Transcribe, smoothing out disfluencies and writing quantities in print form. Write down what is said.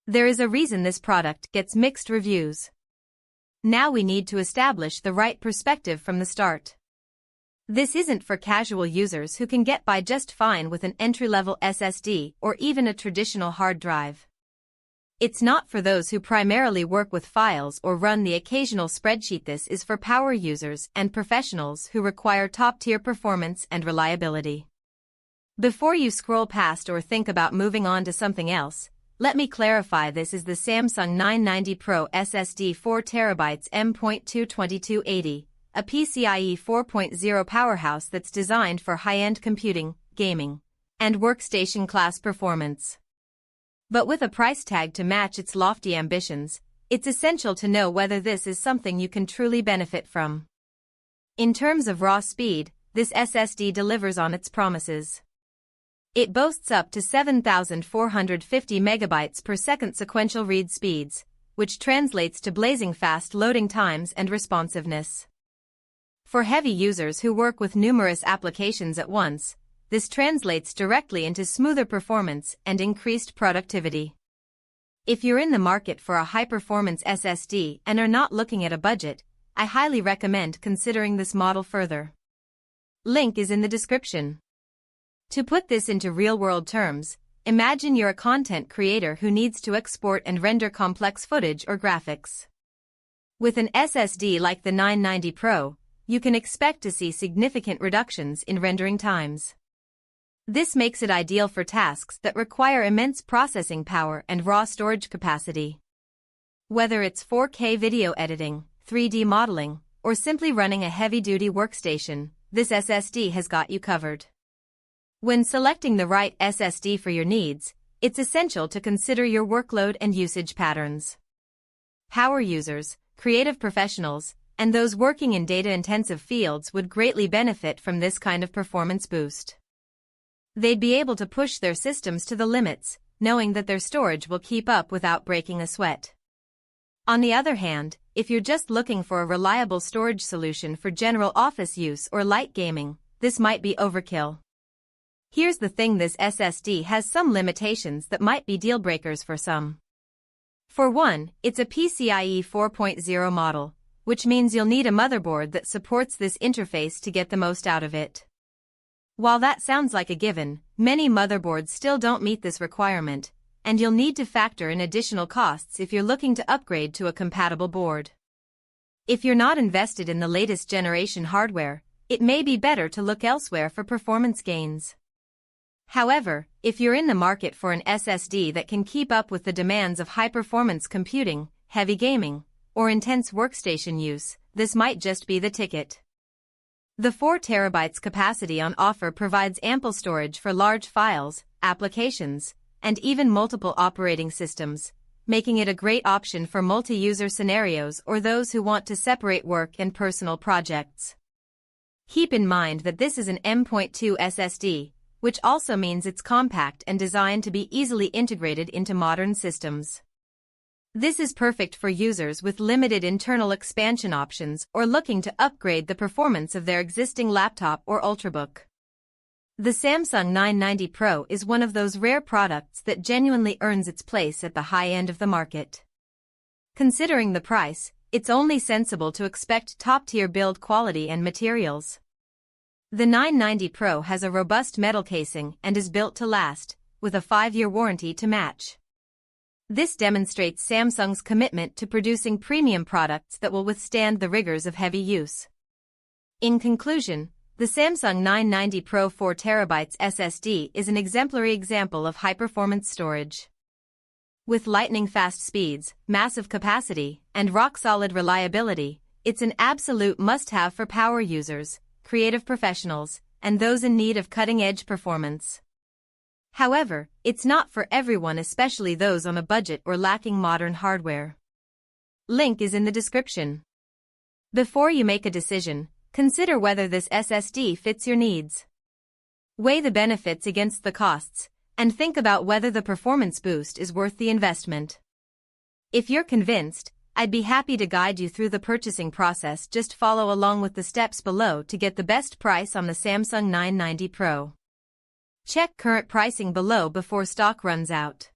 There is a reason this product gets mixed reviews. Now we need to establish the right perspective from the start. This isn't for casual users who can get by just fine with an entry-level SSD or even a traditional hard drive. It's not for those who primarily work with files or run the occasional spreadsheet. This is for power users and professionals who require top-tier performance and reliability. Before you scroll past or think about moving on to something else, let me clarify, this is the Samsung 990 PRO SSD 4TB M.2 2280, a PCIe 4.0 powerhouse that's designed for high-end computing, gaming, and workstation class performance. But with a price tag to match its lofty ambitions, it's essential to know whether this is something you can truly benefit from. In terms of raw speed, this SSD delivers on its promises. It boasts up to 7,450 megabytes per second sequential read speeds, which translates to blazing fast loading times and responsiveness. For heavy users who work with numerous applications at once, this translates directly into smoother performance and increased productivity. If you're in the market for a high-performance SSD and are not looking at a budget, I highly recommend considering this model further. Link is in the description. To put this into real-world terms, imagine you're a content creator who needs to export and render complex footage or graphics. With an SSD like the 990 PRO, you can expect to see significant reductions in rendering times. This makes it ideal for tasks that require immense processing power and raw storage capacity. Whether it's 4K video editing, 3D modeling, or simply running a heavy-duty workstation, this SSD has got you covered. When selecting the right SSD for your needs, it's essential to consider your workload and usage patterns. Power users, creative professionals, and those working in data-intensive fields would greatly benefit from this kind of performance boost. They'd be able to push their systems to the limits, knowing that their storage will keep up without breaking a sweat. On the other hand, if you're just looking for a reliable storage solution for general office use or light gaming, this might be overkill. Here's the thing, this SSD has some limitations that might be deal breakers for some. For one, it's a PCIe 4.0 model, which means you'll need a motherboard that supports this interface to get the most out of it. While that sounds like a given, many motherboards still don't meet this requirement, and you'll need to factor in additional costs if you're looking to upgrade to a compatible board. If you're not invested in the latest generation hardware, it may be better to look elsewhere for performance gains. However, if you're in the market for an SSD that can keep up with the demands of high-performance computing, heavy gaming, or intense workstation use, this might just be the ticket. The 4 TB capacity on offer provides ample storage for large files, applications, and even multiple operating systems, making it a great option for multi-user scenarios or those who want to separate work and personal projects. Keep in mind that this is an M.2 SSD, which also means it's compact and designed to be easily integrated into modern systems. This is perfect for users with limited internal expansion options or looking to upgrade the performance of their existing laptop or ultrabook. The Samsung 990 PRO is one of those rare products that genuinely earns its place at the high end of the market. Considering the price, it's only sensible to expect top-tier build quality and materials. The 990 PRO has a robust metal casing and is built to last, with a 5-year warranty to match. This demonstrates Samsung's commitment to producing premium products that will withstand the rigors of heavy use. In conclusion, the Samsung 990 PRO 4 TB SSD is an exemplary example of high-performance storage. With lightning-fast speeds, massive capacity, and rock-solid reliability, it's an absolute must-have for power users, creative professionals, and those in need of cutting-edge performance. However, it's not for everyone, especially those on a budget or lacking modern hardware. Link is in the description. Before you make a decision, consider whether this SSD fits your needs. Weigh the benefits against the costs, and think about whether the performance boost is worth the investment. If you're convinced, I'd be happy to guide you through the purchasing process. Just follow along with the steps below to get the best price on the Samsung 990 PRO. Check current pricing below before stock runs out.